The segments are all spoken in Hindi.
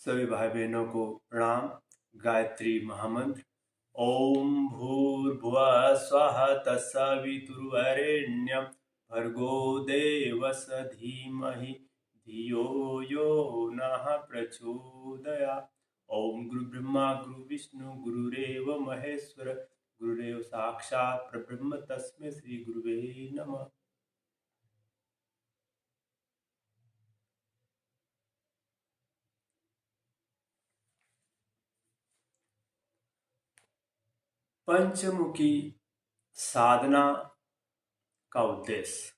सभी भाई बहनों को प्रणाम। गायत्री महामंत्र। ओम भूर्भुवः स्वः तत्सवितुर्वरेण्यं भर्गो देवस्य धीमहि धियो यो नः प्रचोदयात्। ओम गुरु ब्रह्मा गुरु विष्णु गुरुरेव महेश्वर गुरुरेव साक्षात् परब्रह्म तस्मै श्री गुरुवे नमः। पंचमुखी साधना का उद्देश्य।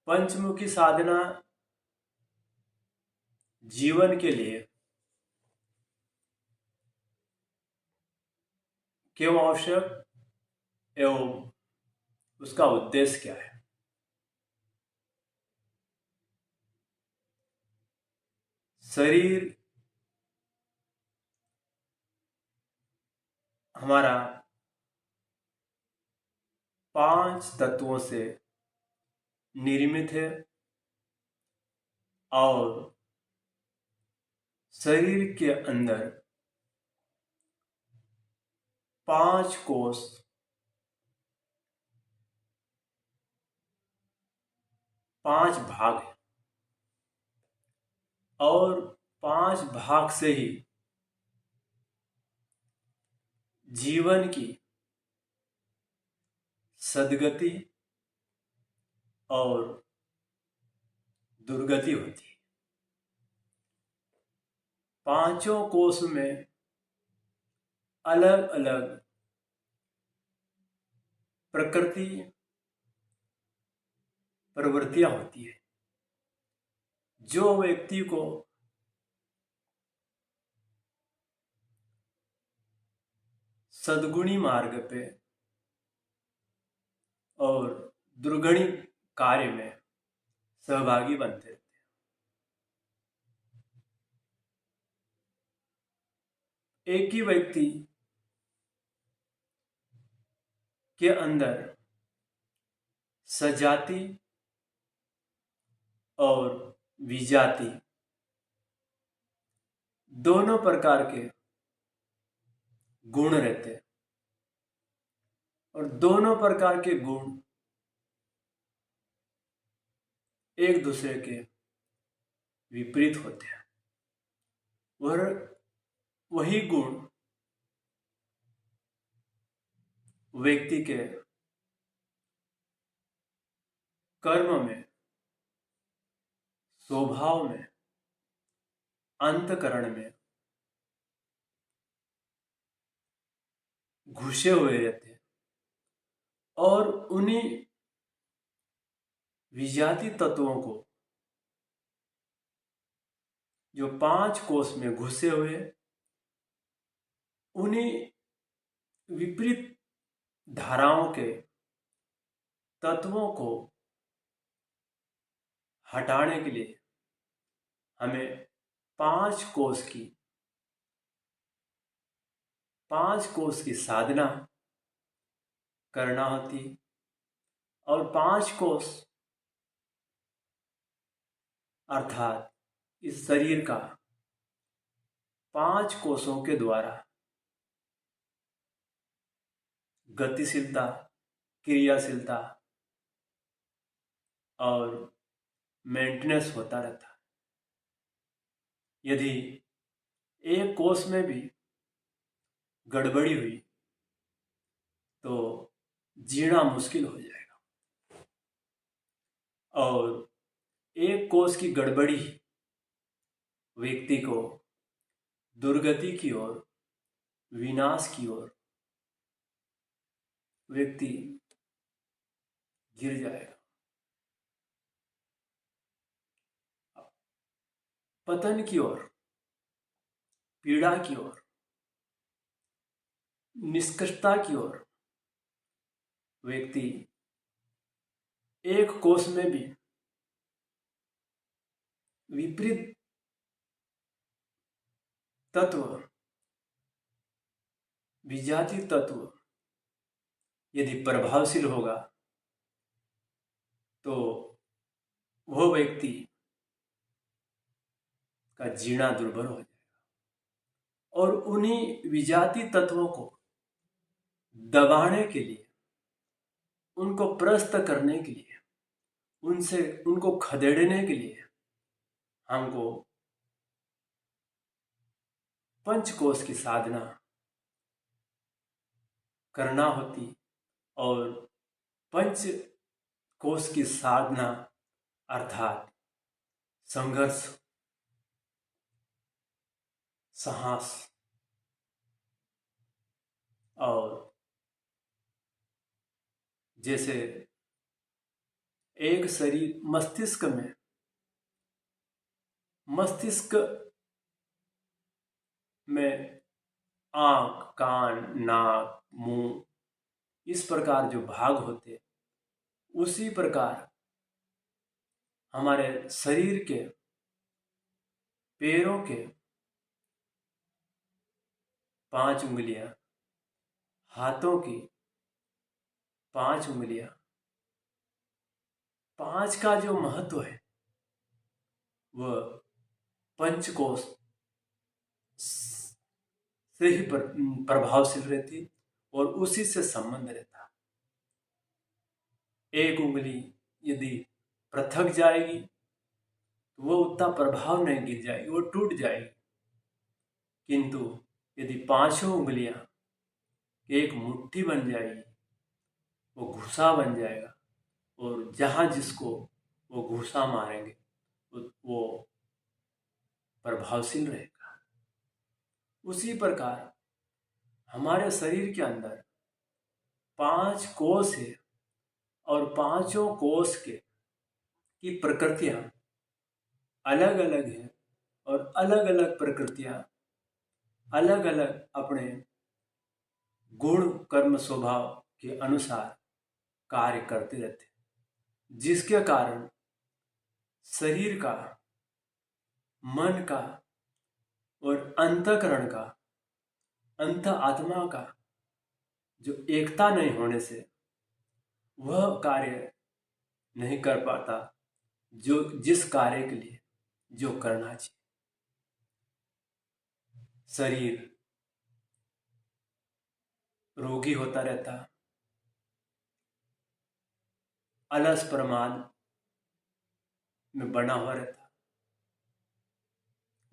पंचमुखी साधना जीवन के लिए क्यों आवश्यक एवं उसका उद्देश्य क्या है। शरीर हमारा 5 तत्वों से निर्मित है और शरीर के अंदर 5 कोष, 5 भाग है और 5 भाग से ही जीवन की सद्गति और दुर्गति होती है। 5 कोष में अलग अलग प्रकृति प्रवृत्तियां होती है। जो व्यक्ति को सद्गुणी मार्ग पे और दुर्गुणी कार्य में सहभागी बनते रहते हैं। एक ही व्यक्ति के अंदर सजाति और विजाति दोनों प्रकार के गुण रहते हैं और दोनों प्रकार के गुण एक दूसरे के विपरीत होते हैं। वही गुण व्यक्ति के कर्म में, स्वभाव में, अंतकरण में घुसे हुए रहते हैं और उन्हीं विजाति तत्वों को जो 5 कोष में घुसे हुए, उन्हीं विपरीत धाराओं के तत्वों को हटाने के लिए हमें 5 कोष की साधना करना होती और 5 कोष अर्थात इस शरीर का 5 कोषों के द्वारा गतिशीलता, क्रियाशीलता और मेंटेनेंस होता रहता है। यदि एक कोष में भी गड़बड़ी हुई तो जीना मुश्किल हो जाएगा और एक कोष की गड़बड़ी व्यक्ति को दुर्गति की ओर, विनाश की ओर व्यक्ति गिर जाएगा, पतन की ओर, पीड़ा की ओर, निष्कृष्टता की ओर व्यक्ति एक कोष में भी विपरीत तत्व, विजाति तत्व यदि प्रभावशील होगा तो वह व्यक्ति का जीना दुर्भर हो जाएगा और उन्हीं विजातीय तत्वों को दबाने के लिए, उनको प्रस्त करने के लिए, उनको खदेड़ने के लिए हमको पंचकोश की साधना करना होती। और पंच कोश की साधना अर्थात संघर्ष, साहस और जैसे एक शरीर मस्तिष्क में आंख, कान, नाक, मुंह, इस प्रकार जो भाग होते, उसी प्रकार हमारे शरीर के पैरों के 5 उंगलियां, हाथों की 5 उंगलियां, 5 का जो महत्व है वह पंचकोश से ही प्रभावशील रहती और उसी से संबंध रहता। एक उंगली यदि पृथक जाएगी तो वो उतना प्रभाव नहीं गिर जाएगी, वो टूट जाएगी। किंतु यदि 5 उंगलियां एक मुट्ठी बन जाएगी, वो घुसा बन जाएगा और जहां जिसको वो घुसा मारेंगे वो प्रभावशील रहेगा। उसी प्रकार हमारे शरीर के अंदर 5 कोष है और 5 कोष की प्रकृतियां अलग अलग है और अलग अलग प्रकृतियां अलग अलग अपने गुण कर्म स्वभाव के अनुसार कार्य करते रहते, जिसके कारण शरीर का, मन का और अंतःकरण का, अंत आत्मा का जो एकता नहीं होने से वह कार्य नहीं कर पाता जो जिस कार्य के लिए जो करना चाहिए। शरीर रोगी होता रहता, अलस प्रमाद में बना हुआ रहता,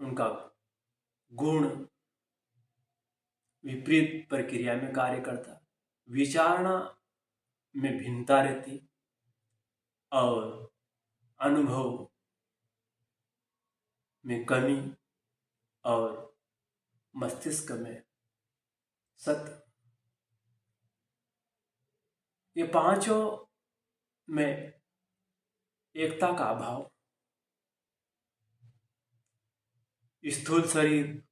उनका गुण विपरीत प्रक्रिया में कार्य करता, विचारणा में भिन्नता रहती और अनुभव में कमी और मस्तिष्क में सत्य। ये 5 में एकता का अभाव, स्थूल शरीर,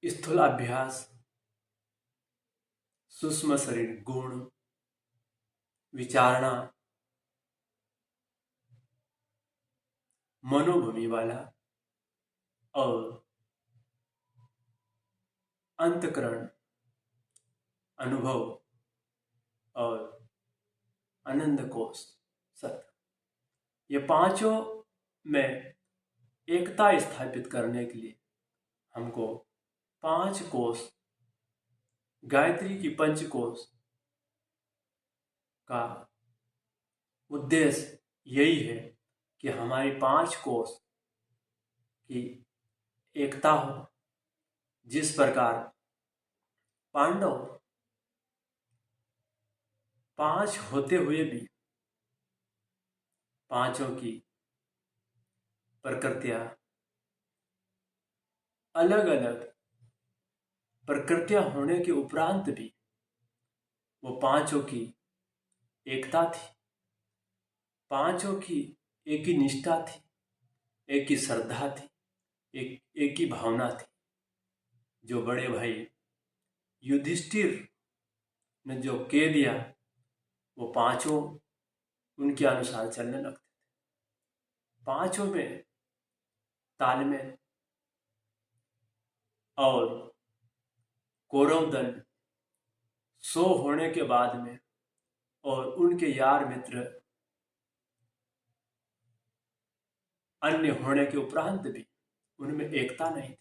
स्थूल अभ्यास, सूक्ष्म शरीर गुण, विचारणा, मनोभूमि वाला और अंतकरण, अनुभव और आनंद कोश सत्य। ये 5 में एकता स्थापित करने के लिए हमको 5 कोश, गायत्री की पंचकोश का उद्देश्य यही है कि हमारी 5 कोश की एकता हो। जिस प्रकार पांडव 5 होते हुए भी 5 की प्रकृतियां अलग अलग प्रकृतियां होने के उपरांत भी वो 5 की एकता थी, 5 की एक ही निष्ठा थी, एक ही श्रद्धा थी, एक ही भावना थी। जो बड़े भाई युधिष्ठिर ने जो कह दिया वो 5 उनके अनुसार चलने लगते थे। 5 में तालमेल और कौरव दल 100 होने के बाद में और उनके यार मित्र अन्य होने के उपरांत भी उनमें एकता नहीं थी।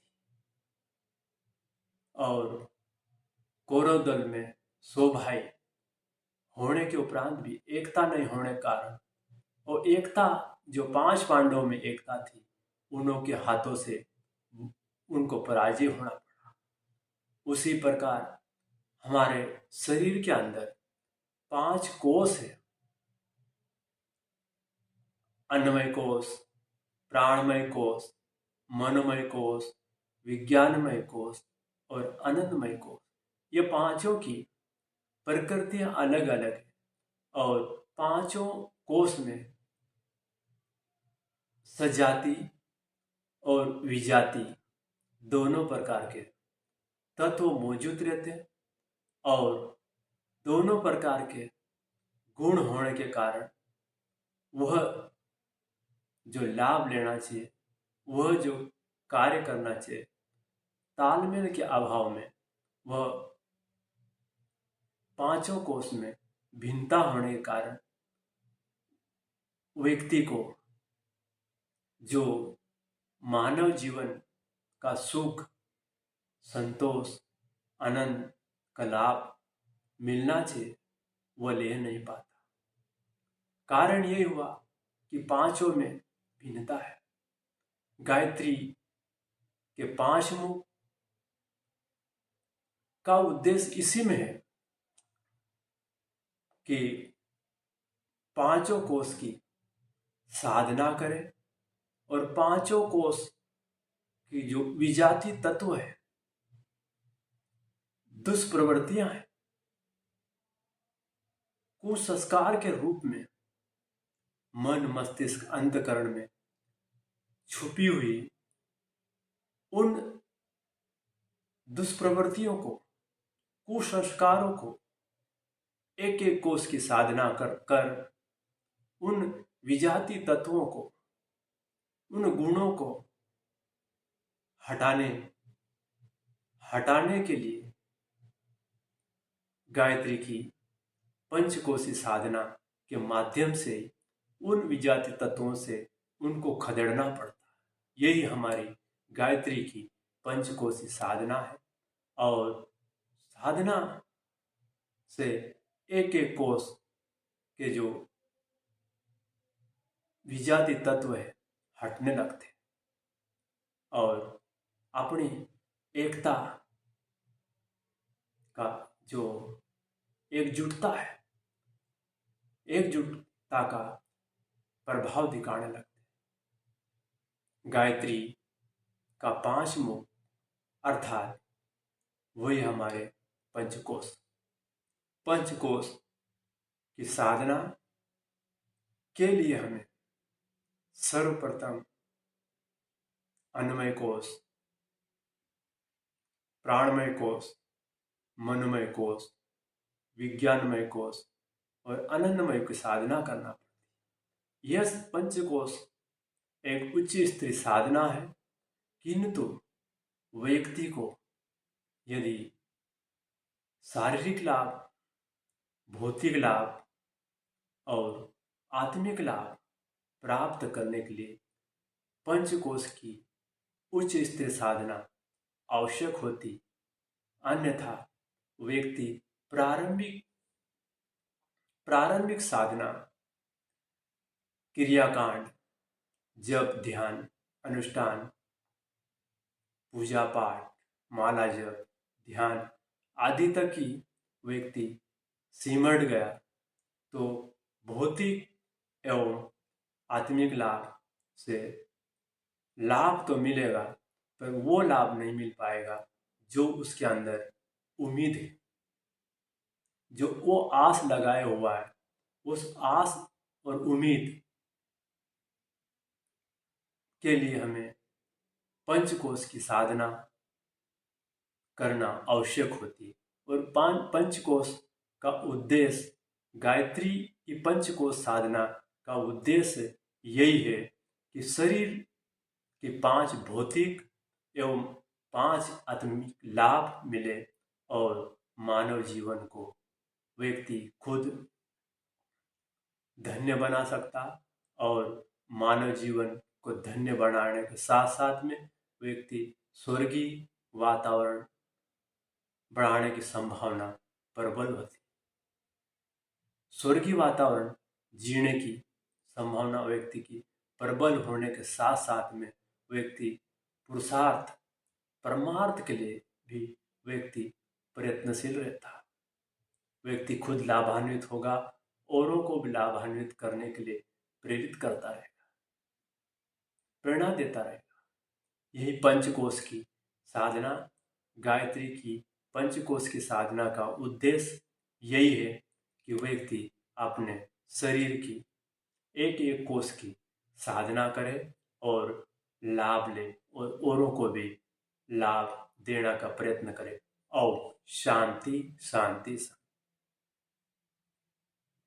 और कौरव दल में 100 भाई होने के उपरांत भी एकता नहीं होने के कारण, और एकता जो 5 पांडवों में एकता थी, उनके हाथों से उनको पराजय होना पड़ा। उसी प्रकार हमारे शरीर के अंदर 5 कोष है, अन्नमय कोष, प्राणमय कोष, मनोमय कोष, विज्ञानमय कोष और आनंदमय कोष। ये पांचों की प्रकृतियां अलग अलग है, और पांचों कोष में सजाति और विजाति दोनों प्रकार के तत्व मौजूद रहते हैं, और दोनों प्रकार के गुण होने के कारण वह जो लाभ लेना चाहिए, वह जो कार्य करना चाहिए, तालमेल के अभाव में वह पांचों कोष में भिन्नता होने के कारण व्यक्ति को जो मानव जीवन का सुख, संतोष, आनंद का लाभ मिलना चाहिए, वह ले नहीं पाता। कारण यही हुआ कि पांचों में भिन्नता है। गायत्री के 5 मुख का उद्देश्य इसी में है कि पांचों कोष की साधना करें, और पांचों कोष की जो विजाति तत्व है, दुष्प्रवृत्तियां हैं, कुसंस्कार के रूप में मन, मस्तिष्क, अंतकरण में छुपी हुई उन दुष्प्रवृत्तियों को, कुसंस्कारों को एक एक कोष की साधना कर उन विजाति तत्वों को, उन गुणों को हटाने के लिए गायत्री की पंचकोशी साधना के माध्यम से उन विजाति तत्वों से उनको खदेड़ना पड़ता है। यही हमारी गायत्री की पंचकोशी साधना है, और साधना से एक एक कोष के जो विजाति तत्व है हटने लगते, और अपनी एकता का जो एकजुटता है, एकजुटता का प्रभाव दिखाने लगते। गायत्री का 5 मुख अर्थात वही हमारे पंचकोश। पंचकोश की साधना के लिए हमें सर्वप्रथम अन्नमय कोश, प्राणमय कोश, मनोमय कोश, विज्ञानमय कोश और आनंदमय की साधना करना पड़ती है। यह पंचकोश एक उच्च स्तरीय साधना है, किंतु व्यक्ति को यदि शारीरिक लाभ, भौतिक लाभ और आत्मिक लाभ प्राप्त करने के लिए पंचकोश की उच्च स्तरीय साधना आवश्यक होती, अन्यथा व्यक्ति प्रारंभिक साधना, क्रियाकांड, जप, ध्यान, अनुष्ठान, पूजा पाठ, माला जप, ध्यान आदि तक ही व्यक्ति सिमट गया तो भौतिक एवं आत्मिक लाभ से लाभ तो मिलेगा, पर वो लाभ नहीं मिल पाएगा जो उसके अंदर उम्मीद है, जो वो आस लगाए हुआ है। उस आस और उम्मीद के लिए हमें पंचकोश की साधना करना आवश्यक होती है। और पंचकोश का उद्देश्य, गायत्री की पंचकोश साधना का उद्देश्य यही है कि शरीर के 5 भौतिक एवं 5 आत्मिक लाभ मिले और मानव जीवन को व्यक्ति खुद धन्य बना सकता और मानव जीवन को धन्य बनाने के साथ साथ में व्यक्ति स्वर्गीय वातावरण बढ़ाने की संभावना प्रबल होती। स्वर्गीय वातावरण जीने की संभावना व्यक्ति की प्रबल होने के साथ साथ में व्यक्ति पुरुषार्थ परमार्थ के लिए भी व्यक्ति प्रयत्नशील रहता है। व्यक्ति खुद लाभान्वित होगा, औरों को भी लाभान्वित करने के लिए प्रेरित करता रहेगा, प्रेरणा देता रहेगा। यही पंचकोश की साधना, गायत्री की पंचकोश की साधना का उद्देश्य यही है कि व्यक्ति अपने शरीर की एक एक कोश की साधना करे और लाभ ले और औरों को भी लाभ देने का प्रयत्न करे। और शांति शांति शांति।